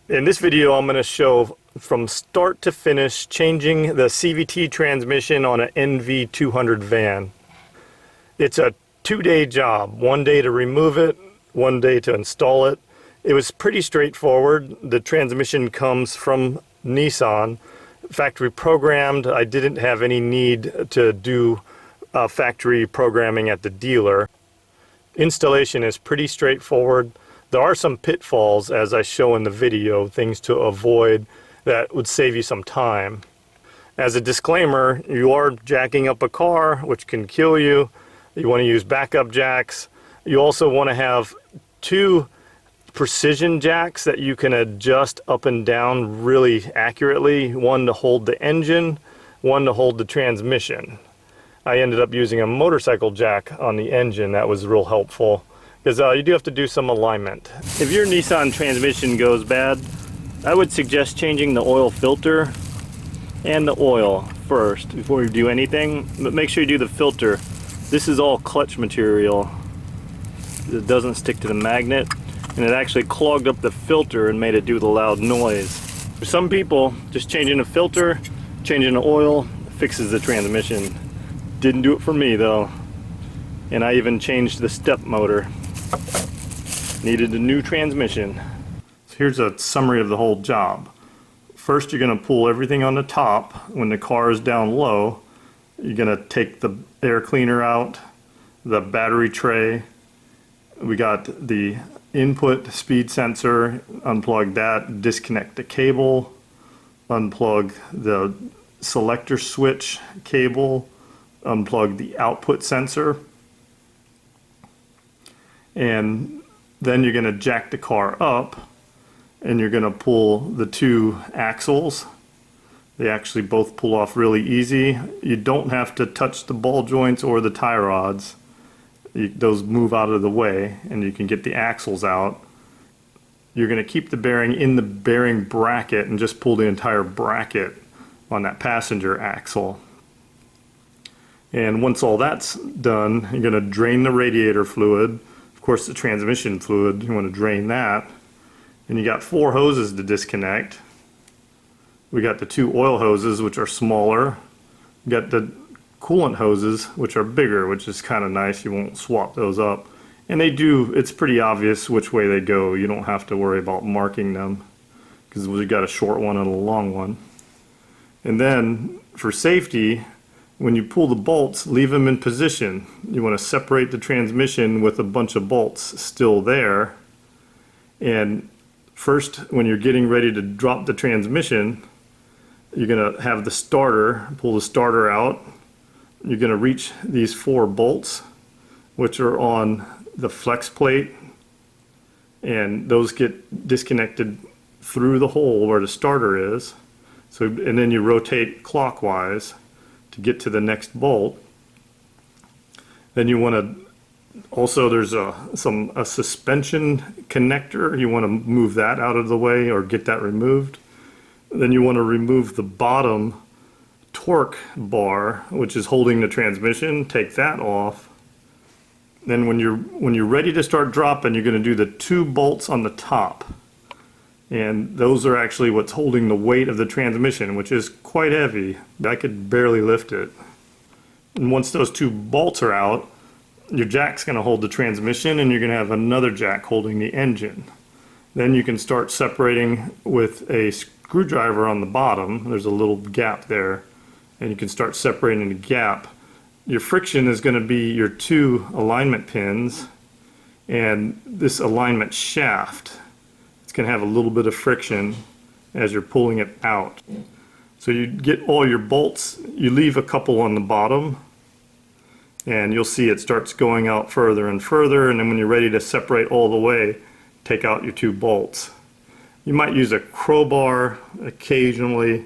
In this video, I'm going to show from start to finish changing the CVT transmission on an NV200 van. It's a 2-day job, 1 day to remove it, 1 day to install it. It was pretty straightforward. The transmission comes from Nissan, factory programmed. I didn't have any need to do factory programming at the dealer. Installation is pretty straightforward. There are some pitfalls, as I show in the video, things to avoid that would save you some time. As a disclaimer, you are jacking up a car, which can kill you. You want to use backup jacks. You also want to have 2 precision jacks that you can adjust up and down really accurately. One to hold the engine, one to hold the transmission. I ended up using a motorcycle jack on the engine. That was real helpful, because you do have to do some alignment. If your Nissan transmission goes bad, I would suggest changing the oil filter and the oil first before you do anything, but make sure you do the filter. This is all clutch material. It doesn't stick to the magnet, and it actually clogged up the filter and made it do the loud noise. For some people, just changing the filter, changing the oil, fixes the transmission. Didn't do it for me though. And I even changed the step motor. Needed a new transmission. So here's a summary of the whole job. First, you're going to pull everything on the top. When the car is down low, you're going to take the air cleaner out, the battery tray. We got the input speed sensor, unplug that, disconnect the cable, unplug the selector switch cable, unplug the output sensor, and then you're going to jack the car up and you're going to pull the 2 axles. They actually both pull off really easy. You don't have to touch the ball joints or the tie rods. Those move out of the way and you can get the axles out. You're going to keep the bearing in the bearing bracket and just pull the entire bracket on that passenger axle. And once all that's done, you're going to drain the radiator fluid. Of course, the transmission fluid, you want to drain that. And you got 4 hoses to disconnect. We got the 2 oil hoses, which are smaller. We got the coolant hoses, which are bigger, which is kind of nice. You won't swap those up. And they do, it's pretty obvious which way they go. You don't have to worry about marking them, because we got a short one and a long one. And then for safety, when you pull the bolts, leave them in position. You want to separate the transmission with a bunch of bolts still there. And first, when you're getting ready to drop the transmission, you're going to have the starter, pull the starter out. You're going to reach these 4 bolts, which are on the flex plate, and those get disconnected through the hole where the starter is. So, and then you rotate clockwise to get to the next bolt. Then you want to also, there's a suspension connector. You want to move that out of the way or get that removed. Then you want to remove the bottom torque bar, which is holding the transmission. Take that off. Then when you're ready to start dropping, you're going to do the 2 bolts on the top. And those are actually what's holding the weight of the transmission, which is quite heavy. I could barely lift it. And once those 2 bolts are out, your jack's going to hold the transmission, and you're going to have another jack holding the engine. Then you can start separating with a screwdriver on the bottom. There's a little gap there, and you can start separating the gap. Your friction is going to be your 2 alignment pins and this alignment shaft. It's going to have a little bit of friction as you're pulling it out. So you get all your bolts, you leave a couple on the bottom, and you'll see it starts going out further and further, and then when you're ready to separate all the way, take out your 2 bolts. You might use a crowbar occasionally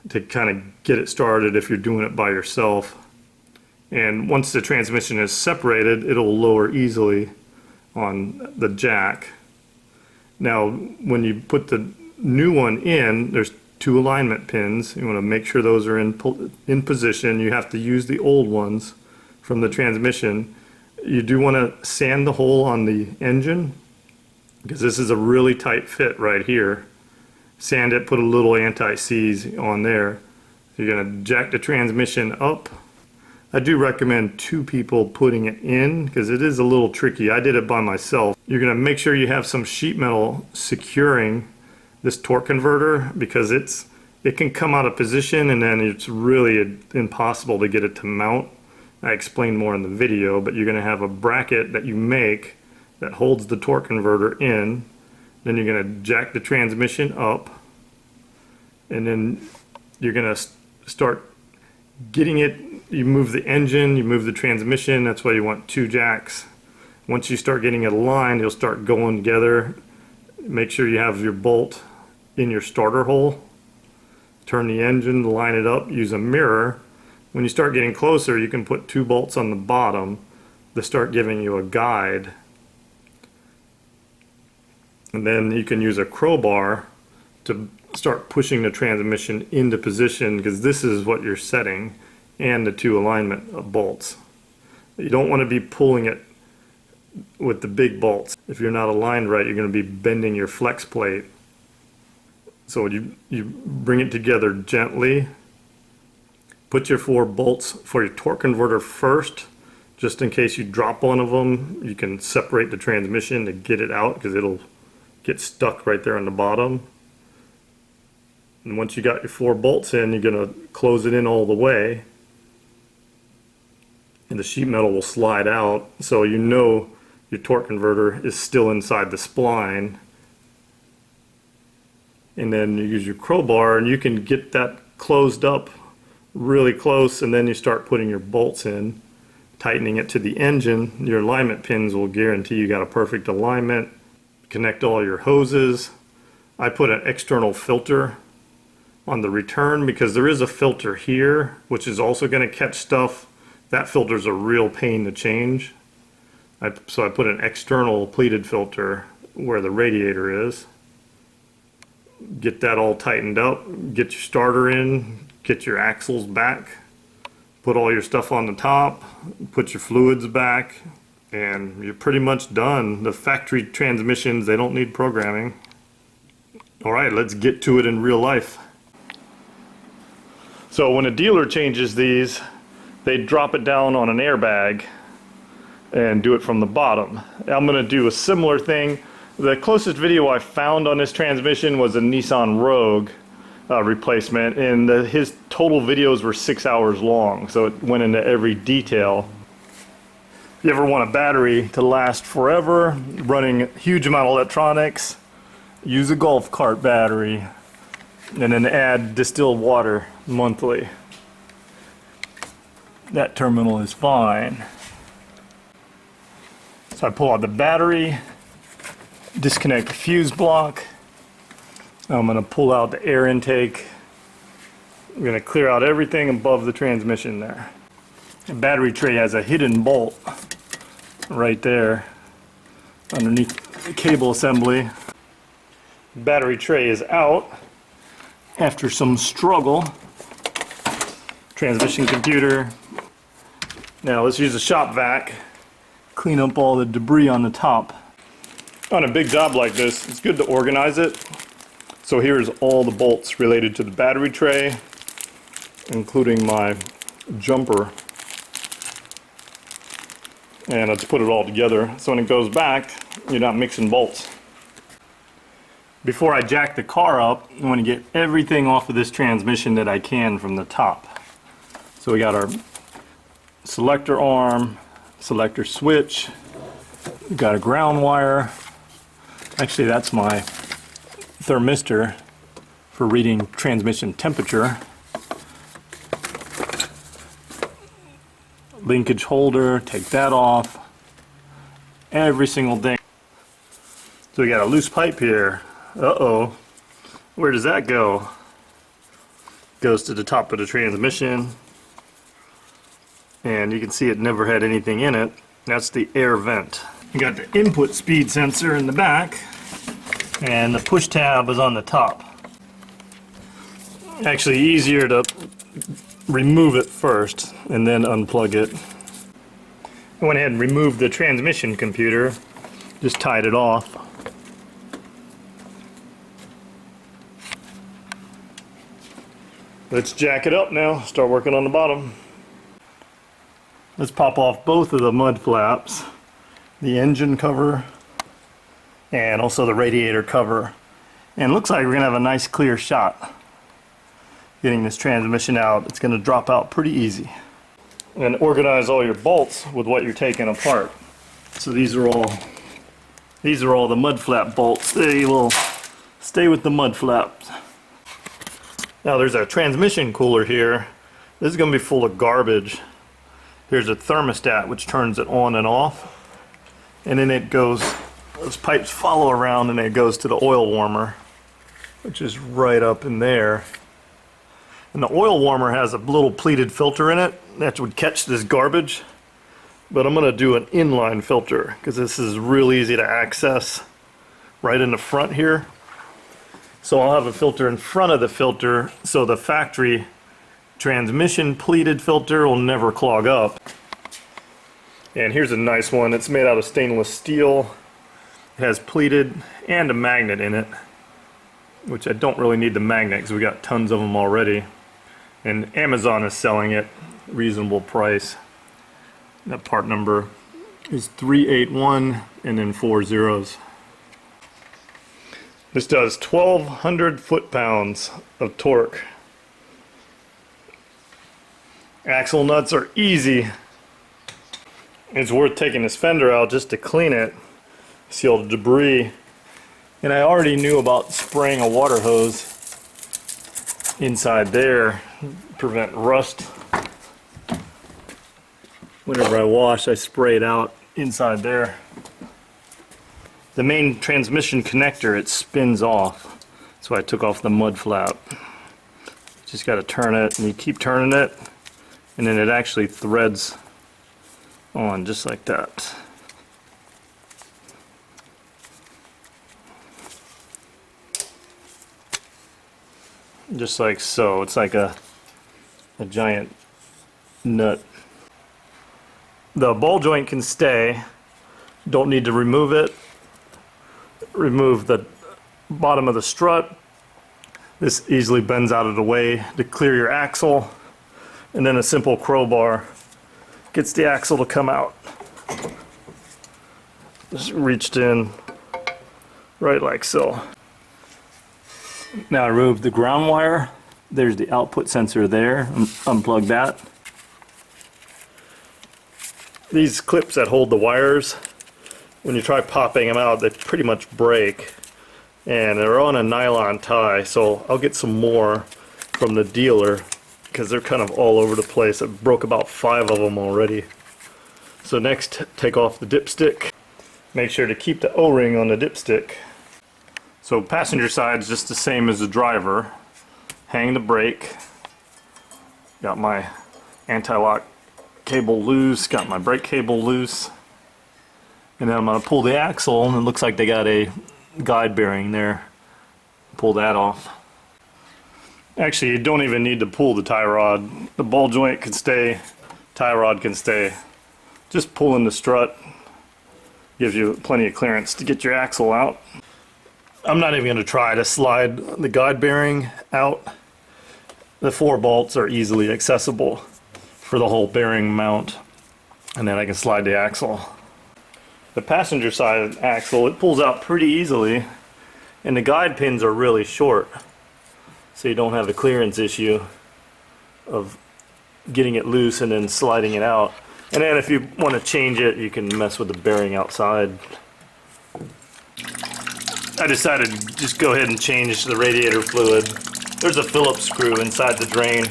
to kind of get it started if you're doing it by yourself. And once the transmission is separated, it'll lower easily on the jack. Now, when you put the new one in, there's 2 alignment pins. You want to make sure those are in position. You have to use the old ones from the transmission. You do want to sand the hole on the engine, because this is a really tight fit right here. sand it, put a little anti-seize on there. You're going to jack the transmission up. I do recommend 2 people putting it in because it is a little tricky. I did it by myself. You're going to make sure you have some sheet metal securing this torque converter because it can come out of position and then it's really impossible to get it to mount. I explained more in the video, but you're going to have a bracket that you make that holds the torque converter in. Then you're going to jack the transmission up, and then you're going to start getting it. You move the engine, you move the transmission. That's why you want 2 jacks. Once you start getting it aligned, you'll start going together. Make sure you have your bolt in your starter hole. Turn the engine, line it up, use a mirror. When you start getting closer, you can put 2 bolts on the bottom to start giving you a guide. And then you can use a crowbar to start pushing the transmission into position because this is what you're setting, and the 2 alignment of bolts. You don't want to be pulling it with the big bolts. If you're not aligned right, you're going to be bending your flex plate. So you bring it together gently. Put your 4 bolts for your torque converter first, just in case you drop one of them. You can separate the transmission to get it out because it'll get stuck right there on the bottom. And once you got your 4 bolts in, you're going to close it in all the way, and the sheet metal will slide out, so you know your torque converter is still inside the spline. And then you use your crowbar and you can get that closed up really close, and then you start putting your bolts in, tightening it to the engine. Your alignment pins will guarantee you got a perfect alignment. Connect all your hoses. I put an external filter on the return because there is a filter here which is also going to catch stuff. That filter is a real pain to change. So I put an external pleated filter where the radiator is. Get that all tightened up, get your starter in, get your axles back, put all your stuff on the top, put your fluids back, and you're pretty much done. The factory transmissions, they don't need programming. Alright, let's get to it in real life. So when a dealer changes these, they drop it down on an airbag and do it from the bottom. I'm going to do a similar thing. The closest video I found on this transmission was a Nissan Rogue replacement, and his total videos were 6 hours long, so it went into every detail. If you ever want a battery to last forever, running a huge amount of electronics, use a golf cart battery, and then add distilled water monthly. That terminal is fine. So I pull out the battery, disconnect the fuse block. I'm going to pull out the air intake. I'm going to clear out everything above the transmission there. The battery tray has a hidden bolt right there underneath the cable assembly. Battery tray is out after some struggle. Transmission computer. Now let's use a shop vac. Clean up all the debris on the top. On a big job like this, it's good to organize it. So here's all the bolts related to the battery tray, including my jumper. And let's put it all together so when it goes back, you're not mixing bolts. Before I jack the car up, I want to get everything off of this transmission that I can from the top. So we got our selector arm, selector switch, we got a ground wire. Actually, that's my thermistor for reading transmission temperature. Linkage holder, take that off. Every single thing. So we got a loose pipe here. Uh-oh. Where does that go? Goes to the top of the transmission. And you can see it never had anything in it. That's the air vent. You got the input speed sensor in the back, and the push tab is on the top. Actually easier to remove it first and then unplug it. I went ahead and removed the transmission computer, just tied it off. Let's jack it up now, start working on the bottom. Let's pop off both of the mud flaps, the engine cover and also the radiator cover. And it looks like we're going to have a nice clear shot getting this transmission out. It's going to drop out pretty easy. And organize all your bolts with what you're taking apart. So these are all the mud flap bolts. They will stay with the mud flaps. Now there's a transmission cooler here. This is going to be full of garbage. Here's a thermostat which turns it on and off. And then it goes, those pipes follow around and it goes to the oil warmer, which is right up in there. And the oil warmer has a little pleated filter in it that would catch this garbage. But I'm going to do an inline filter because this is real easy to access right in the front here. So I'll have a filter in front of the filter so the factory transmission pleated filter will never clog up. And here's a nice one. It's made out of stainless steel. It has pleated and a magnet in it, which I don't really need the magnet because we got tons of them already. And Amazon is selling it, reasonable price. That part number is 381 and then 4 zeros. This does 1,200 foot-pounds of torque. Axle nuts are easy. It's worth taking this fender out just to clean it. See all the debris. And I already knew about spraying a water hose inside there, prevent rust. Whenever I wash, I spray it out inside there. The main transmission connector, it spins off. So I took off the mud flap. Just got to turn it, and you keep turning it, and then it actually threads on just like that. Just like so. It's like a giant nut. The ball joint can stay. Don't need to remove it. Remove the bottom of the strut. This easily bends out of the way to clear your axle. And then a simple crowbar gets the axle to come out. Just reached in right like so. Now I removed the ground wire. There's the output sensor there. Unplug that. These clips that hold the wires, when you try popping them out, they pretty much break. And they're on a nylon tie, so I'll get some more from the dealer because they're kind of all over the place. I broke about 5 of them already. So next, take off the dipstick. Make sure to keep the O-ring on the dipstick. So passenger side is just the same as the driver. Hang the brake. Got my anti-lock cable loose, got my brake cable loose. And then I'm going to pull the axle, and it looks like they got a guide bearing there. Pull that off. Actually, you don't even need to pull the tie rod. The ball joint can stay, tie rod can stay. Just pulling the strut gives you plenty of clearance to get your axle out. I'm not even going to try to slide the guide bearing out. The 4 bolts are easily accessible for the whole bearing mount, and then I can slide the axle. The passenger side axle, it pulls out pretty easily, and the guide pins are really short, so you don't have the clearance issue of getting it loose and then sliding it out. And then if you want to change it, you can mess with the bearing outside. I decided to just go ahead and change the radiator fluid. There's a Phillips screw inside the drain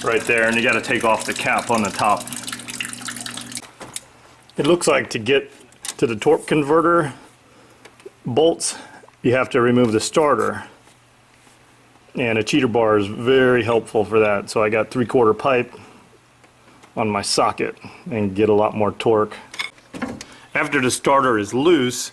right there, and you got to take off the cap on the top. It looks like to get to the torque converter bolts, you have to remove the starter. And a cheater bar is very helpful for that. So I got 3/4 pipe on my socket and get a lot more torque. After the starter is loose,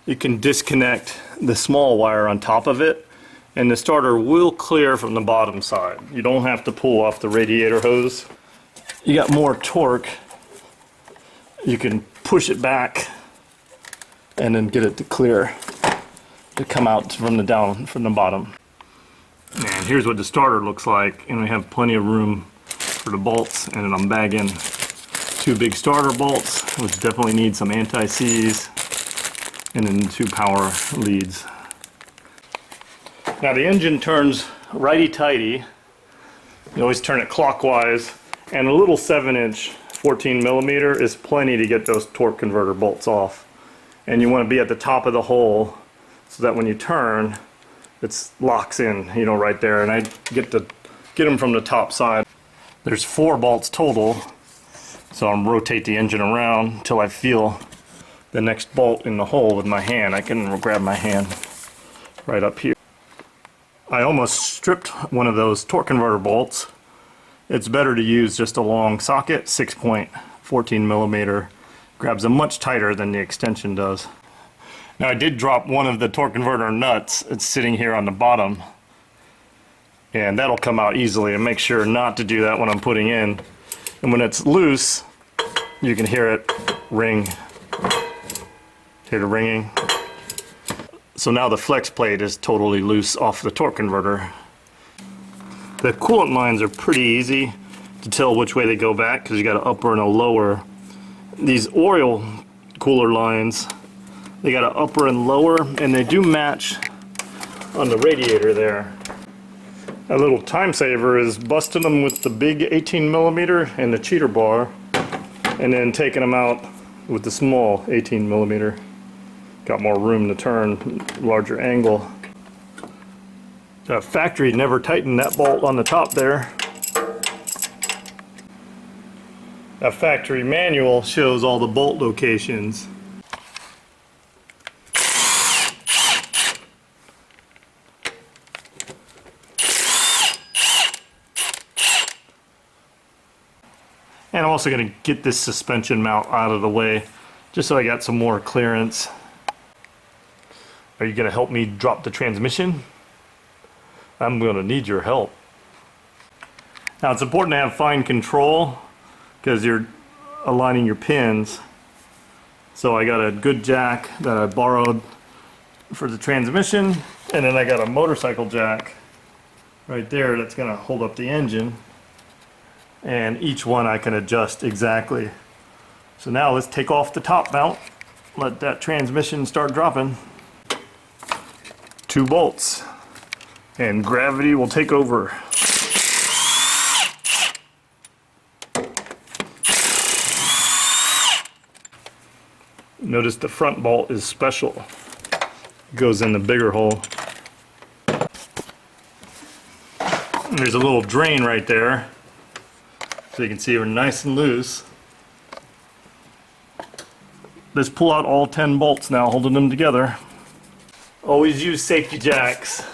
you can disconnect the small wire on top of it, and the starter will clear from the bottom side. You don't have to pull off the radiator hose. You got more torque. You can push it back and then get it to clear, to come out from the bottom. And here's what the starter looks like, and we have plenty of room for the bolts, and then I'm bagging 2 big starter bolts, which definitely need some anti-seize, and then 2 power leads. Now the engine turns righty-tighty. You always turn it clockwise, and a little 7-inch 14mm is plenty to get those torque converter bolts off. And you want to be at the top of the hole so that when you turn, it locks in, you know, right there. And I get them from the top side. There's 4 bolts total, so I'm rotate the engine around until I feel the next bolt in the hole with my hand. I can grab my hand right up here. I almost stripped one of those torque converter bolts. It's better to use just a long socket, 6.14mm. Grabs them much tighter than the extension does. Now I did drop one of the torque converter nuts. It's sitting here on the bottom, and that'll come out easily, and make sure not to do that when I'm putting in. And when it's loose, you can hear it ring. Hear the ringing? So now the flex plate is totally loose off the torque converter. The coolant lines are pretty easy to tell which way they go back, because you got an upper and a lower. These oil cooler lines, they got an upper and lower, and they do match on the radiator there. A little time saver is busting them with the big 18mm and the cheater bar, and then taking them out with the small 18mm. Got more room to turn, larger angle. The factory never tightened that bolt on the top there. That factory manual shows all the bolt locations. And I'm also going to get this suspension mount out of the way, just so I got some more clearance. Are you going to help me drop the transmission? I'm going to need your help. Now it's important to have fine control, because you're aligning your pins. So I got a good jack that I borrowed for the transmission, and then I got a motorcycle jack right there that's going to hold up the engine, and each one I can adjust exactly. So now let's take off the top mount, let that transmission start dropping. 2 bolts, and gravity will take over. Notice the front bolt is special. It goes in the bigger hole. And there's a little drain right there, so you can see we're nice and loose. Let's pull out all 10 bolts now, holding them together. Always use safety jacks.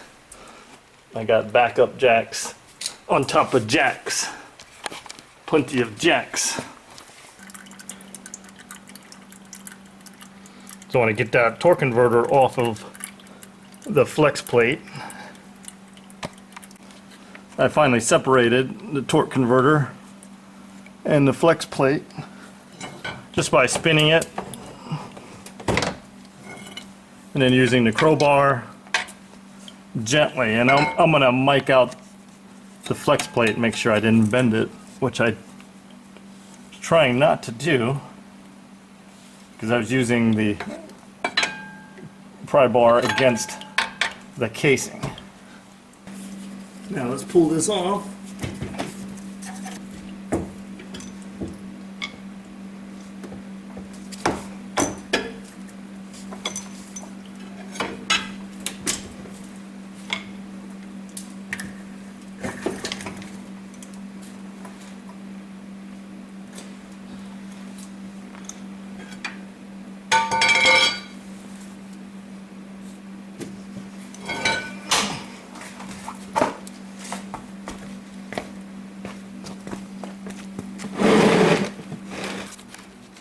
I got backup jacks on top of jacks. Plenty of jacks. So I want to get that torque converter off of the flex plate. I finally separated the torque converter and the flex plate just by spinning it, and then using the crowbar gently. And I'm going to mic out the flex plate, make sure I didn't bend it, which I was trying not to do, because I was using the pry bar against the casing. Now let's pull this off.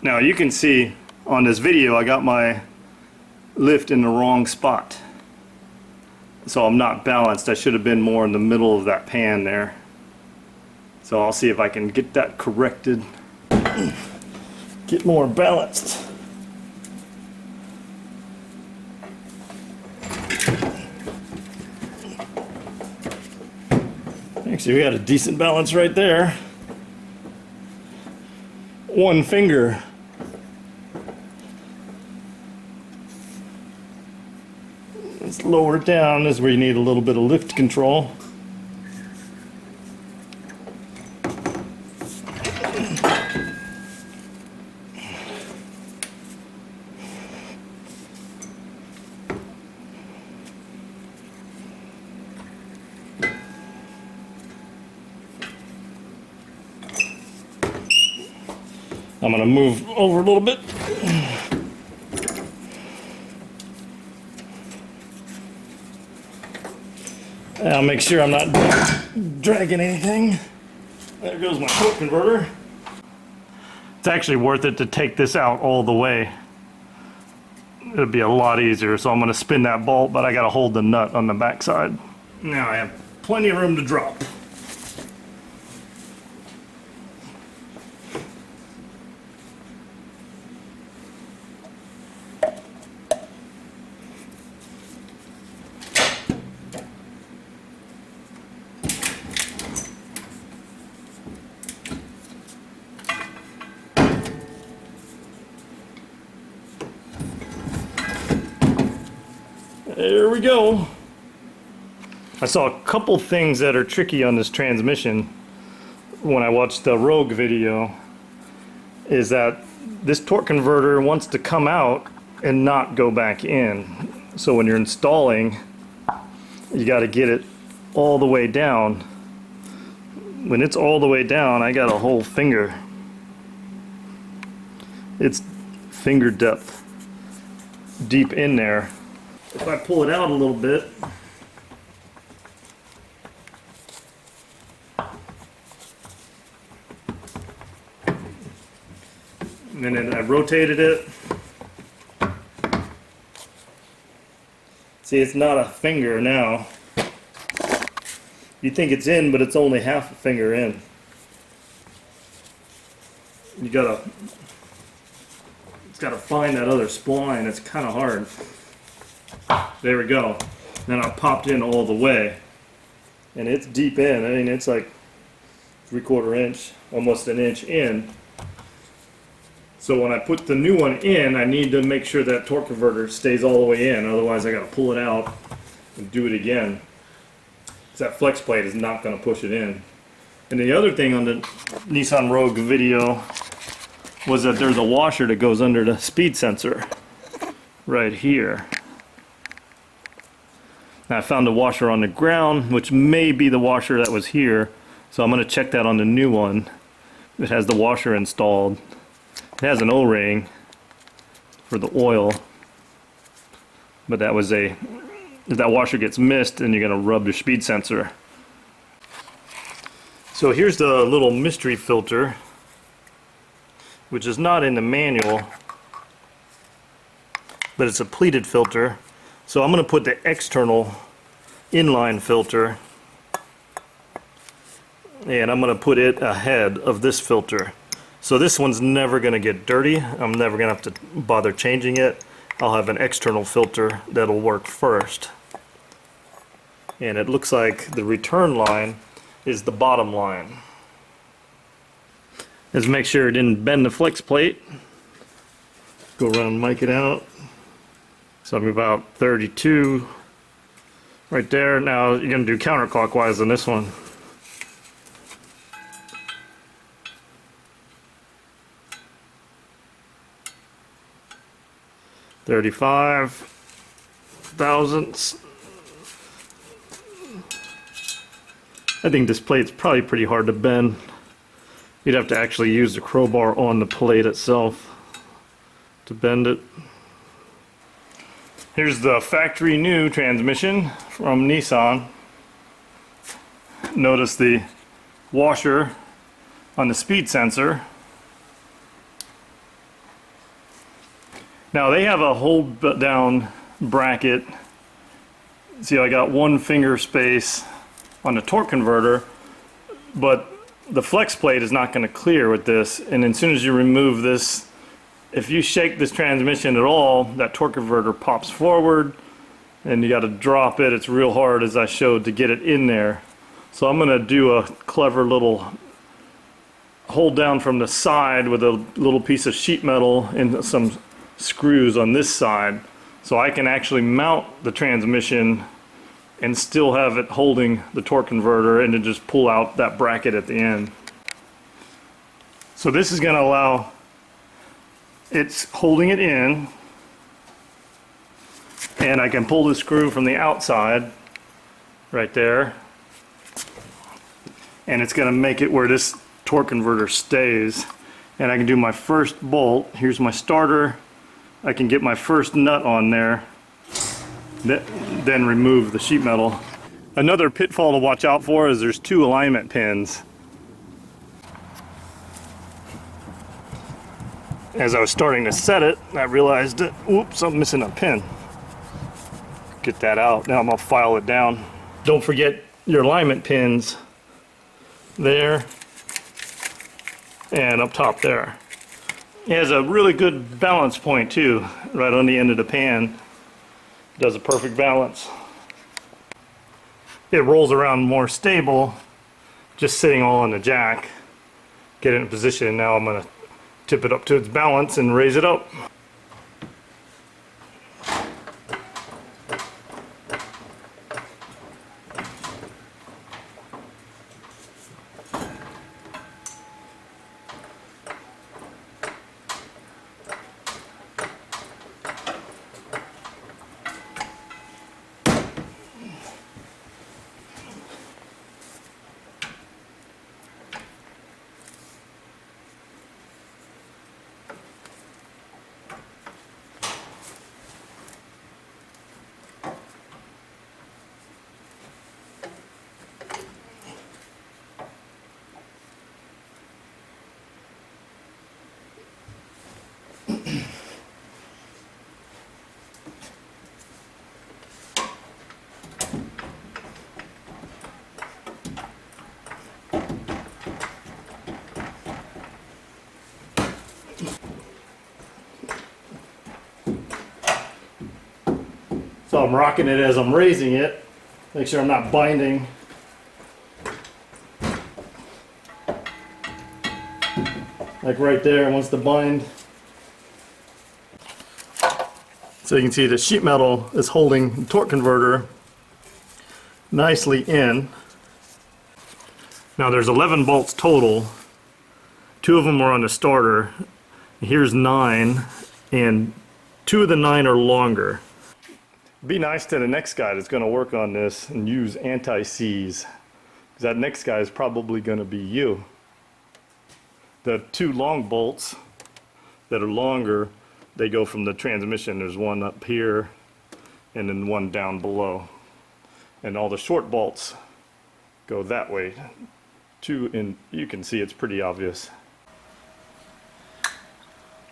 Now you can see on this video I got my lift in the wrong spot, so I'm not balanced. I should have been more in the middle of that pan there. So I'll see if I can get that corrected, get more balanced. Actually, we got a decent balance right there. One finger. Let's lower it down. This is where you need a little bit of lift control. I'm going to move over a little bit. I'll make sure I'm not dragging anything. There goes my torque converter. It's actually worth it to take this out all the way. It'll be a lot easier, so I'm going to spin that bolt, but I got to hold the nut on the back side. Now I have plenty of room to drop. There we go. I saw a couple things that are tricky on this transmission when I watched the Rogue video, is that this torque converter wants to come out and not go back in. So when you're installing, you got to get it all the way down. When it's all the way down, I got a whole finger. It's finger depth deep in there. If I pull it out a little bit, and then I rotated it. See, it's not a finger now. You think it's in, but it's only half a finger in. It's gotta find that other spline. It's kind of hard. There we go. Then I popped in all the way, and it's deep in. I mean, it's like 3/4 inch, almost an inch in. So when I put the new one in, I need to make sure that torque converter stays all the way in. Otherwise, I got to pull it out and do it again. Because that flex plate is not going to push it in. And the other thing on the Nissan Rogue video was that there's a washer that goes under the speed sensor right here. Now I found a washer on the ground, which may be the washer that was here, so I'm going to check that on the new one. It has the washer installed. It has an O-ring for the oil, but that was if that washer gets missed, then you're going to rub your speed sensor. So here's the little mystery filter, which is not in the manual, but it's a pleated filter. So I'm going to put the external inline filter, and I'm going to put it ahead of this filter. So this one's never going to get dirty. I'm never going to have to bother changing it. I'll have an external filter that'll work first. And it looks like the return line is the bottom line. Let's make sure it didn't bend the flex plate. Go around and mic it out. So I'm about 32 right there. Now you're going to do counterclockwise on this one. $35 thousandths. I think this plate's probably pretty hard to bend. You'd have to actually use the crowbar on the plate itself to bend it. Here's the factory new transmission from Nissan. Notice the washer on the speed sensor. Now they have a hold down bracket. See, I got one finger space on the torque converter, but the flex plate is not going to clear with this, and as soon as you remove this, if you shake this transmission at all, that torque converter pops forward and you got to drop it. It's real hard, as I showed, to get it in there. So I'm going to do a clever little hold down from the side with a little piece of sheet metal and some screws on this side, so I can actually mount the transmission and still have it holding the torque converter, and then just pull out that bracket at the end. So this is going to allow, it's holding it in, and I can pull the screw from the outside right there, and it's going to make it where this torque converter stays, and I can do my first bolt. Here's my starter. I can get my first nut on there, then remove the sheet metal. Another pitfall to watch out for is there's two alignment pins. As I was starting to set it, I realized that, oops, I'm missing a pin. Get that out. Now I'm going to file it down. Don't forget your alignment pins there and up top there. It has a really good balance point too, right on the end of the pan. Does a perfect balance. It rolls around more stable, just sitting all on the jack. Get it in position. Now I'm going to tip it up to its balance and raise it up. So I'm rocking it as I'm raising it. Make sure I'm not binding. Like right there, it wants to bind. So you can see the sheet metal is holding the torque converter nicely in. Now there's 11 bolts total. 2 of them are on the starter. Here's 9, and 2 of the 9 are longer. Be nice to the next guy that's going to work on this and use anti-seize, because that next guy is probably going to be you. The 2 long bolts that are longer, they go from the transmission. There's one up here and then one down below. And all the short bolts go that way. 2, and you can see it's pretty obvious.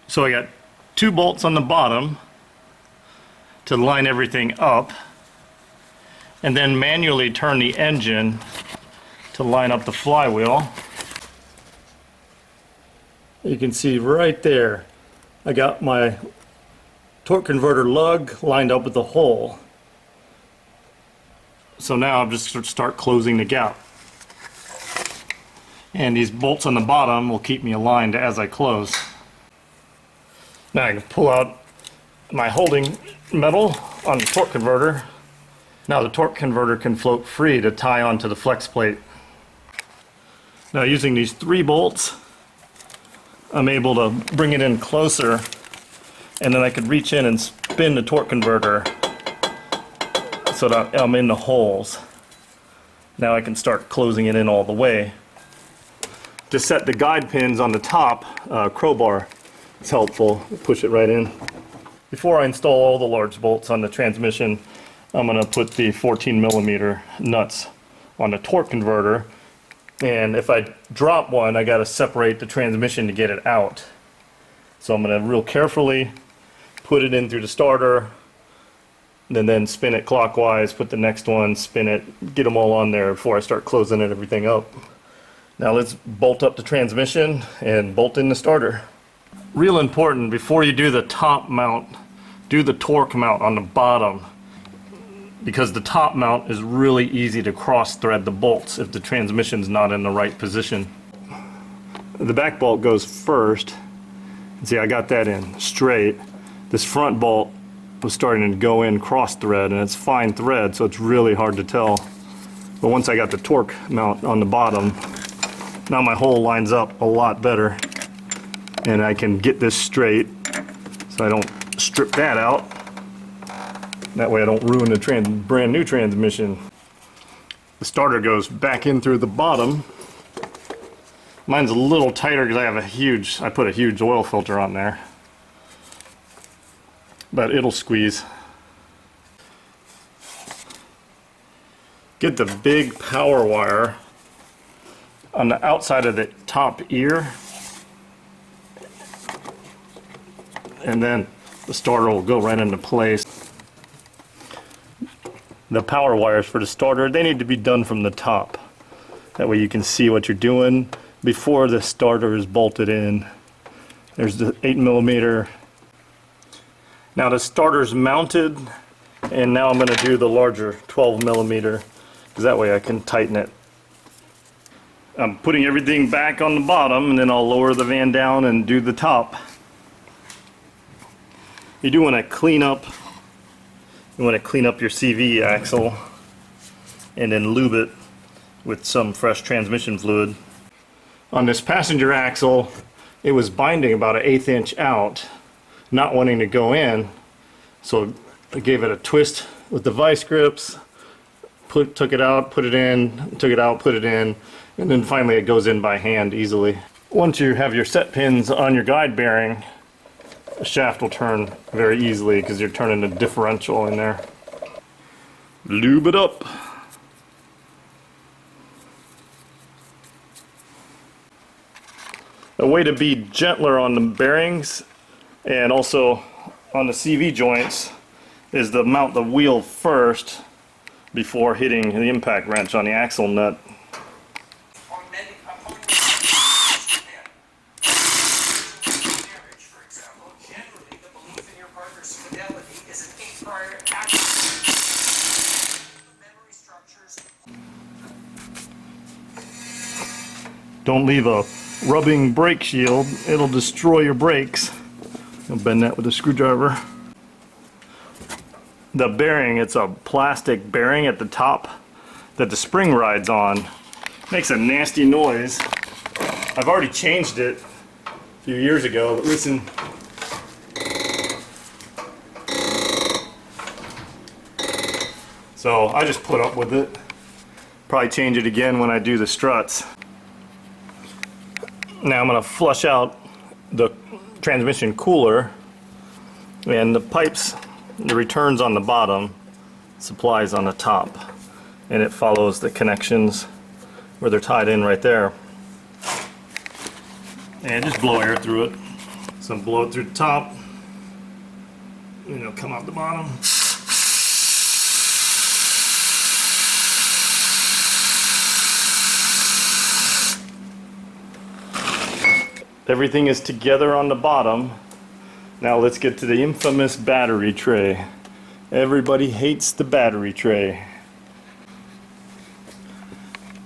So I got 2 bolts on the bottom to line everything up, and then manually turn the engine to line up the flywheel. You can see right there I got my torque converter lug lined up with the hole. So now I'm just going to start closing the gap, and these bolts on the bottom will keep me aligned as I close. Now I can pull out my holding metal on the torque converter. Now the torque converter can float free to tie onto the flex plate. Now using these 3 bolts, I'm able to bring it in closer, and then I could reach in and spin the torque converter so that I'm in the holes. Now I can start closing it in all the way. To set the guide pins on the top, crowbar is helpful. Push it right in. Before I install all the large bolts on the transmission, I'm going to put the 14mm nuts on the torque converter, and if I drop one, I got to separate the transmission to get it out. So I'm going to real carefully put it in through the starter, and then spin it clockwise, put the next one, spin it, get them all on there before I start closing everything up. Now let's bolt up the transmission and bolt in the starter. Real important, before you do the top mount, do the torque mount on the bottom. because the top mount is really easy to cross thread the bolts if the transmission's not in the right position. The back bolt goes first. See, I got that in straight. This front bolt was starting to go in cross thread, and it's fine thread, so it's really hard to tell. But once I got the torque mount on the bottom, now my hole lines up a lot better, and I can get this straight so I don't strip that out. That way I don't ruin the brand new transmission. The starter goes back in through the bottom. Mine's a little tighter because I put a huge oil filter on there. But it'll squeeze. Get the big power wire on the outside of the top ear, and then the starter will go right into place. The power wires for the starter, they need to be done from the top. That way you can see what you're doing before the starter is bolted in. There's the 8mm. Now the starter's mounted, and now I'm going to do the larger 12mm, because that way I can tighten it. I'm putting everything back on the bottom, and then I'll lower the van down and do the top. You do want to clean up your CV axle and then lube it with some fresh transmission fluid. On this passenger axle, it was binding about an 1/8 inch out, not wanting to go in, so I gave it a twist with the vice grips, took it out, put it in, took it out, put it in, and then finally it goes in by hand easily. Once you have your set pins on your guide bearing, the shaft will turn very easily because you're turning the differential in there. Lube it up. A way to be gentler on the bearings and also on the CV joints is to mount the wheel first before hitting the impact wrench on the axle nut. Don't leave a rubbing brake shield, it'll destroy your brakes. I'll bend that with a screwdriver. The bearing, it's a plastic bearing at the top that the spring rides on. Makes a nasty noise. I've already changed it a few years ago, but listen. So I just put up with it. Probably change it again when I do the struts. Now I'm going to flush out the transmission cooler, and the pipes, the returns on the bottom, supplies on the top, and it follows the connections where they're tied in right there. And just blow air through it. So blow it through the top, and it'll come out the bottom. Everything is together on the bottom. Now let's get to the infamous battery tray. Everybody hates the battery tray.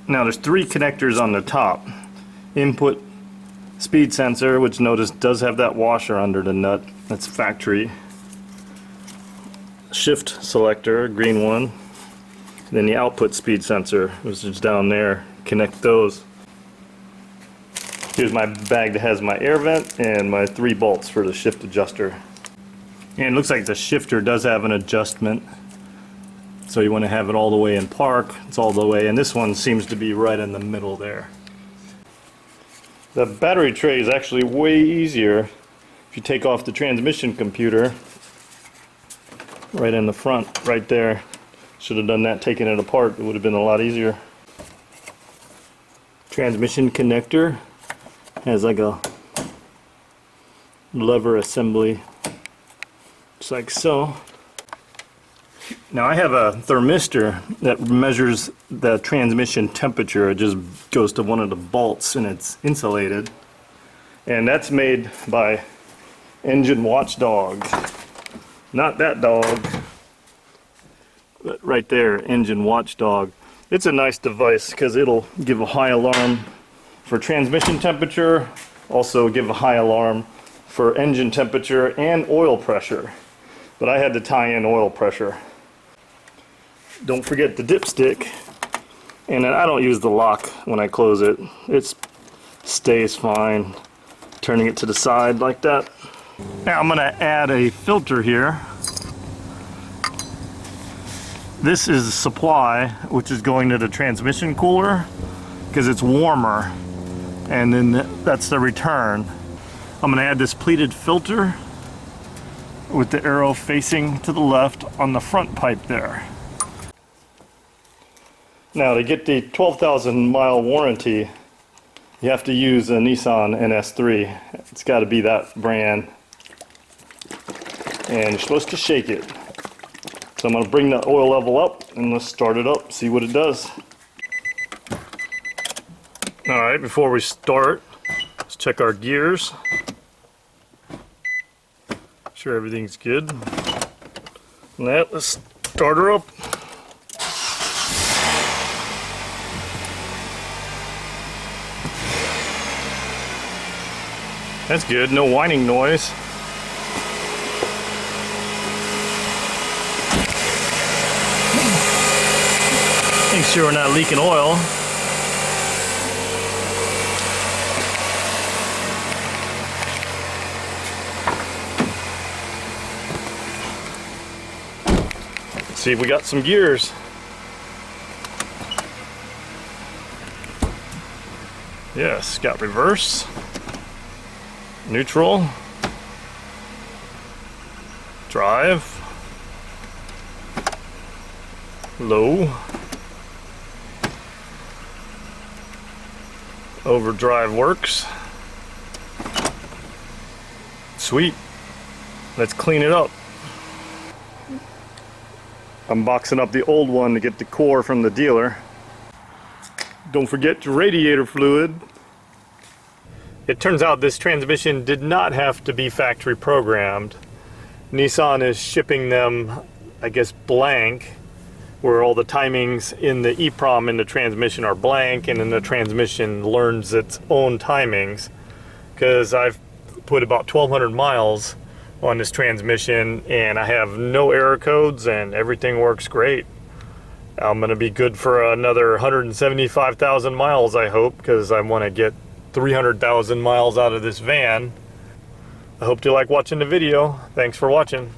Now there's 3 connectors on the top. Input speed sensor, which notice does have that washer under the nut. That's factory. Shift selector, green one. Then the output speed sensor, which is down there. Connect those. Here's my bag that has my air vent and my 3 bolts for the shift adjuster. And it looks like the shifter does have an adjustment. So you want to have it all the way in park. It's all the way, and this one seems to be right in the middle there. The battery tray is actually way easier if you take off the transmission computer. Right in the front, right there. Should have done that taking it apart. It would have been a lot easier. Transmission connector. Has like a lever assembly, just like so. Now I have a thermistor that measures the transmission temperature. It just goes to one of the bolts and it's insulated. And that's made by Engine Watchdog. Not that dog. right there, engine watchdog. It's a nice device because it'll give a high alarm for transmission temperature, also give a high alarm for engine temperature and oil pressure. But I had to tie in oil pressure. Don't forget the dipstick. And then I don't use the lock when I close it. It stays fine. Turning it to the side like that. Now I'm going to add a filter here. This is the supply, which is going to the transmission cooler because it's warmer. And then that's the return. I'm going to add this pleated filter with the arrow facing to the left on the front pipe there. Now to get the 12,000 mile warranty, you have to use a Nissan NS3. It's got to be that brand. And you're supposed to shake it. So I'm going to bring the oil level up and let's start it up, see what it does. Alright, before we start, let's check our gears. Sure everything's good. And that, let's start her up. That's good, no whining noise. Make sure we're not leaking oil. Let's see if we got some gears. Yes, got reverse, neutral, drive, low, overdrive works. Sweet. Let's clean it up. I'm boxing up the old one to get the core from the dealer. Don't forget your radiator fluid. It turns out this transmission did not have to be factory programmed. Nissan is shipping them, I guess, blank, where all the timings in the EEPROM in the transmission are blank, and then the transmission learns its own timings. Because I've put about 1,200 miles on this transmission and I have no error codes and everything works great. I'm going to be good for another 175,000 miles, I hope, because I want to get 300,000 miles out of this van. I hope you like watching the video. Thanks for watching.